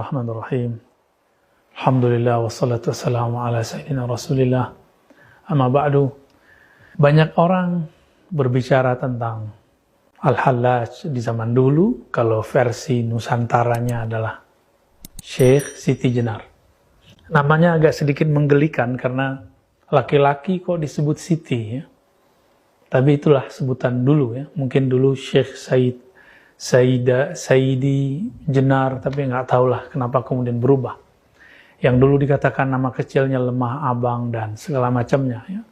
Bismillahirrahmanirrahim. Alhamdulillah wassalatu wassalamu ala sayyidina Rasulillah. Amma ba'du. Banyak orang berbicara tentang Al-Hallaj di zaman dulu, kalau versi Nusantaranya adalah Syekh Siti Jenar. Namanya agak sedikit menggelikan karena laki-laki kok disebut Siti ya. Tapi itulah sebutan dulu ya. Mungkin dulu Syekh Saidi Jenar, tapi nggak tahulah kenapa kemudian berubah. Yang dulu dikatakan nama kecilnya Lemah Abang dan segala macamnya. Ya.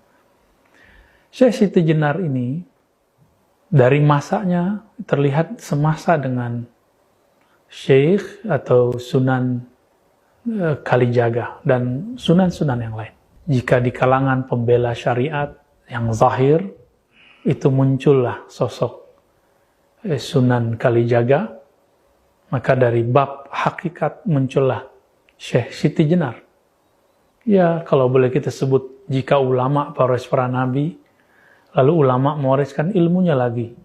Syekh Siti Jenar ini dari masanya terlihat semasa dengan Syekh atau Sunan Kalijaga dan sunan-sunan yang lain. Jika di kalangan pembela syariat yang zahir, itu muncullah sosok Sunan Kalijaga, maka dari bab hakikat muncullah Syekh Siti Jenar. Ya, kalau boleh kita sebut, jika ulama pewaris para nabi, lalu ulama mewariskan ilmunya lagi.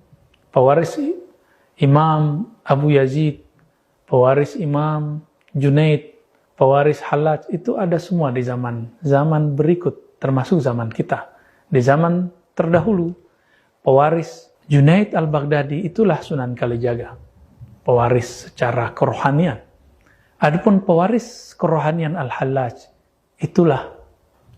Pewaris Imam Abu Yazid, pewaris Imam Junaid, pewaris Hallaj, itu ada semua di zaman berikut, termasuk zaman kita. Di zaman terdahulu, pewaris Junaid al-Baghdadi itulah Sunan Kalijaga, pewaris secara kerohanian. Adapun pewaris kerohanian Al-Hallaj, itulah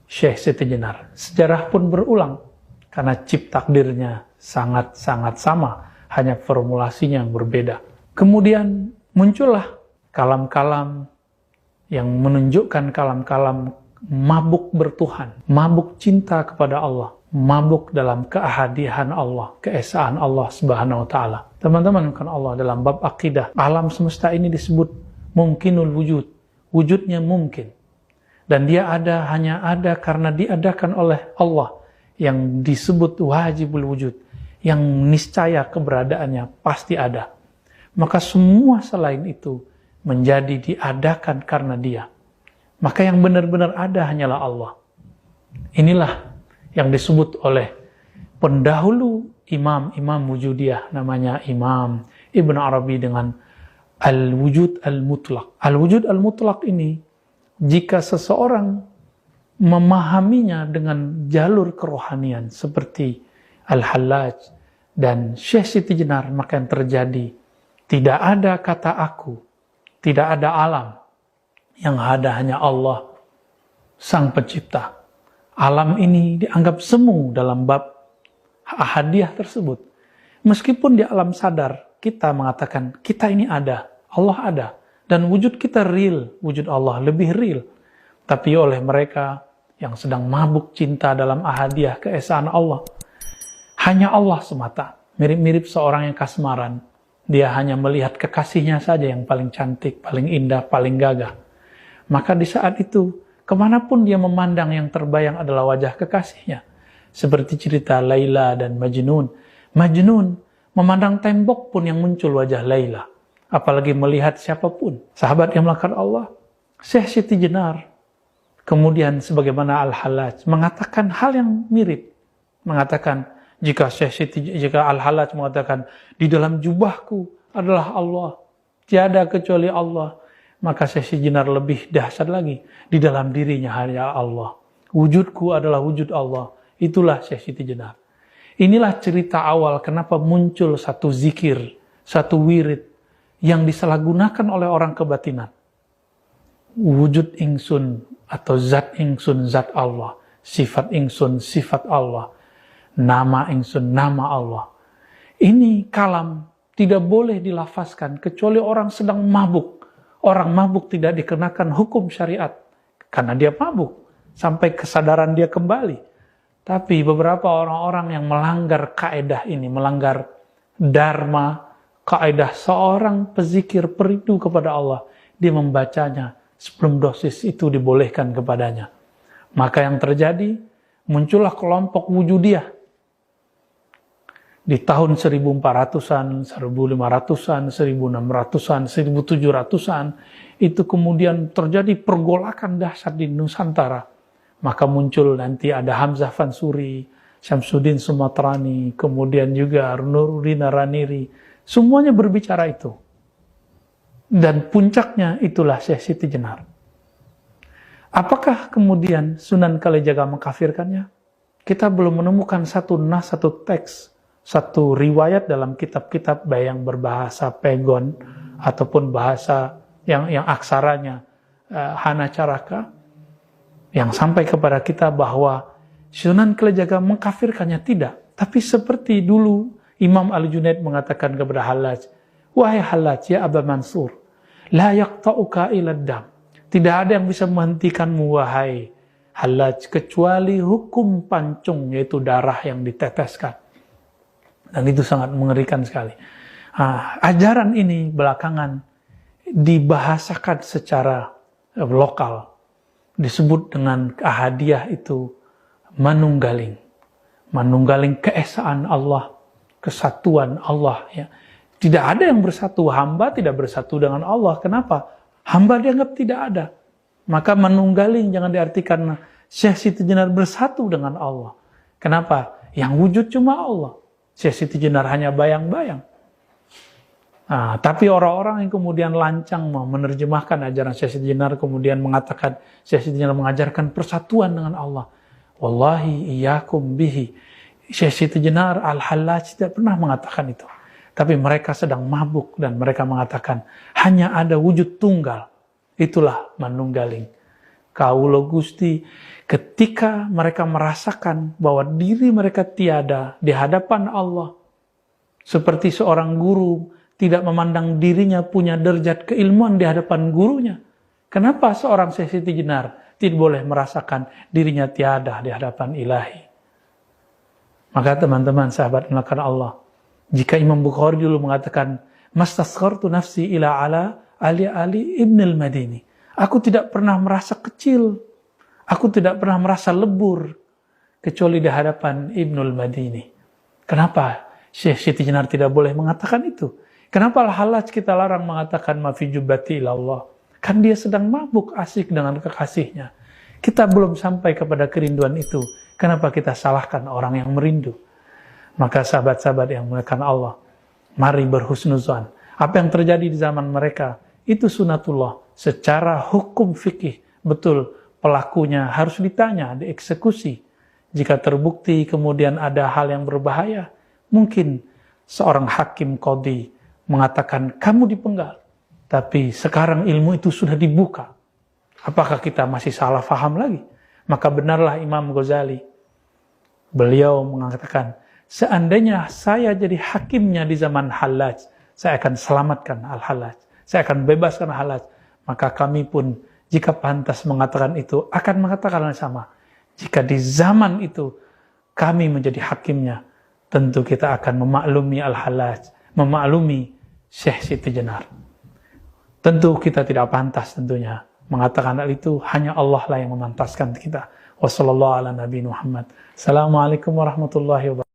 Syekh Siti Jenar. Sejarah pun berulang, karena cip takdirnya sangat-sangat sama, hanya formulasinya yang berbeda. Kemudian muncullah kalam-kalam yang menunjukkan kalam-kalam mabuk bertuhan, mabuk cinta kepada Allah, mabuk dalam keahadian Allah, keesaan Allah Subhanahu wa taala. Teman-teman, kan Allah dalam bab akidah, alam semesta ini disebut mungkinul wujud. Wujudnya mungkin. Dan dia hanya ada karena diadakan oleh Allah, yang disebut wajibul wujud, yang niscaya keberadaannya pasti ada. Maka semua selain itu menjadi diadakan karena dia. Maka yang benar-benar ada hanyalah Allah. Inilah yang disebut oleh pendahulu imam wujudiyah, namanya Imam Ibn Arabi dengan Al-Wujud Al-Mutlaq. Al-Wujud Al-Mutlaq ini, jika seseorang memahaminya dengan jalur kerohanian seperti Al-Hallaj dan Syekh Siti Jenar, maka yang terjadi, tidak ada kata aku, tidak ada alam, yang ada hanya Allah, Sang Pencipta. Alam ini dianggap semu dalam bab ahadiyah tersebut. Meskipun di alam sadar, kita mengatakan, kita ini ada, Allah ada. Dan wujud kita real, wujud Allah lebih real. Tapi oleh mereka yang sedang mabuk cinta dalam ahadiyah keesaan Allah, hanya Allah semata. Mirip-mirip seorang yang kasmaran. Dia hanya melihat kekasihnya saja yang paling cantik, paling indah, paling gagah. Maka di saat itu, kemanapun dia memandang, yang terbayang adalah wajah kekasihnya. Seperti cerita Laila dan Majnun. Majnun memandang tembok pun yang muncul wajah Laila. Apalagi melihat siapapun. Sahabat yang melakukan Allah, Syekh Siti Jenar, kemudian sebagaimana Al-Hallaj, mengatakan hal yang mirip. Mengatakan, jika Al-Hallaj mengatakan, di dalam jubahku adalah Allah, tiada kecuali Allah. Maka Syekh Siti Jenar lebih dahsyat lagi. Di dalam dirinya hanya Allah. Wujudku adalah wujud Allah. Itulah Syekh Siti Jenar. Inilah cerita awal kenapa muncul satu zikir, satu wirid yang disalahgunakan oleh orang kebatinan. Wujud ingsun atau zat ingsun, zat Allah. Sifat ingsun, sifat Allah. Nama ingsun, nama Allah. Ini kalam tidak boleh dilafazkan kecuali orang sedang mabuk. Orang mabuk tidak dikenakan hukum syariat karena dia mabuk sampai kesadaran dia kembali. Tapi beberapa orang-orang yang melanggar kaedah ini, melanggar dharma, kaedah seorang pezikir perindu kepada Allah, dia membacanya sebelum dosis itu dibolehkan kepadanya. Maka yang terjadi, muncullah kelompok wujudiyah. Di tahun 1400-an, 1500-an, 1600-an, 1700-an, itu kemudian terjadi pergolakan dahsyat di Nusantara. Maka muncul nanti ada Hamzah Fansuri, Syamsuddin Sumatrani, kemudian juga Nuruddin Raniri. Semuanya berbicara itu. Dan puncaknya itulah Syekh Siti Jenar. Apakah kemudian Sunan Kalijaga mengkafirkannya? Kita belum menemukan satu nas, satu teks, satu riwayat dalam kitab-kitab baik yang berbahasa Pegon ataupun bahasa yang aksaranya Hana Caraka yang sampai kepada kita bahwa Sunan Kalijaga mengkafirkannya. Tidak. Tapi seperti dulu Imam Al-Junaid mengatakan kepada Hallaj, wahai Hallaj, ya Aba Mansur, la yaqta'uka ila dam. Tidak ada yang bisa menghentikanmu, wahai Hallaj, kecuali hukum pancung, yaitu darah yang diteteskan. Dan itu sangat mengerikan sekali. Ajaran ini belakangan dibahasakan secara lokal. Disebut dengan ahadiyah itu manunggaling. Manunggaling keesaan Allah, kesatuan Allah. Ya. Tidak ada yang bersatu, hamba tidak bersatu dengan Allah. Kenapa? Hamba dianggap tidak ada. Maka manunggaling jangan diartikan Syekh Siti Jenar bersatu dengan Allah. Kenapa? Yang wujud cuma Allah. Syekh Siti Jenar hanya bayang-bayang. Tapi orang-orang yang kemudian lancang mau menerjemahkan ajaran Syekh Siti Jenar, kemudian mengatakan Syekh Siti Jenar mengajarkan persatuan dengan Allah. Wallahi iyyakum bihi. Syekh Siti Jenar Al-Hallaj tidak pernah mengatakan itu. Tapi mereka sedang mabuk dan mereka mengatakan hanya ada wujud tunggal. Itulah manunggaling. Kaulo Gusti, ketika mereka merasakan bahwa diri mereka tiada di hadapan Allah, seperti seorang guru tidak memandang dirinya punya derajat keilmuan di hadapan gurunya. Kenapa seorang Syekh Siti Jenar tidak boleh merasakan dirinya tiada di hadapan ilahi? Maka teman-teman sahabat melakukan Allah, jika Imam Bukhari dulu mengatakan, mastasghartu nafsi ila ala Ali Ibn al-Madini. Aku tidak pernah merasa kecil. Aku tidak pernah merasa lebur. Kecuali di hadapan Ibn al-Madini. Kenapa Syekh Siti Jenar tidak boleh mengatakan itu? Kenapa Al-Hallaj kita larang mengatakan ma fi jubbati ilallah? Kan dia sedang mabuk asik dengan kekasihnya. Kita belum sampai kepada kerinduan itu. Kenapa kita salahkan orang yang merindu? Maka sahabat-sahabat yang muliakan Allah, mari berhusnuzan. Apa yang terjadi di zaman mereka, itu sunatullah. Secara hukum fikih, betul, pelakunya harus ditanya, dieksekusi. Jika terbukti kemudian ada hal yang berbahaya, mungkin seorang hakim qadhi mengatakan, kamu dipenggal. Tapi sekarang ilmu itu sudah dibuka. Apakah kita masih salah faham lagi? Maka benarlah Imam Ghazali. Beliau mengatakan, seandainya saya jadi hakimnya di zaman Hallaj, saya akan selamatkan Al-Hallaj. Saya akan bebaskan Al-Hallaj. Maka kami pun, jika pantas mengatakan itu, akan mengatakan yang sama. Jika di zaman itu, kami menjadi hakimnya, tentu kita akan memaklumi Al-Hallaj, memaklumi Syekh Siti Jenar. Tentu kita tidak pantas tentunya mengatakan hal itu, hanya Allah lah yang memantaskan kita. Wassalamualaikum warahmatullahi wabarakatuh. Assalamualaikum warahmatullahi wabarakatuh.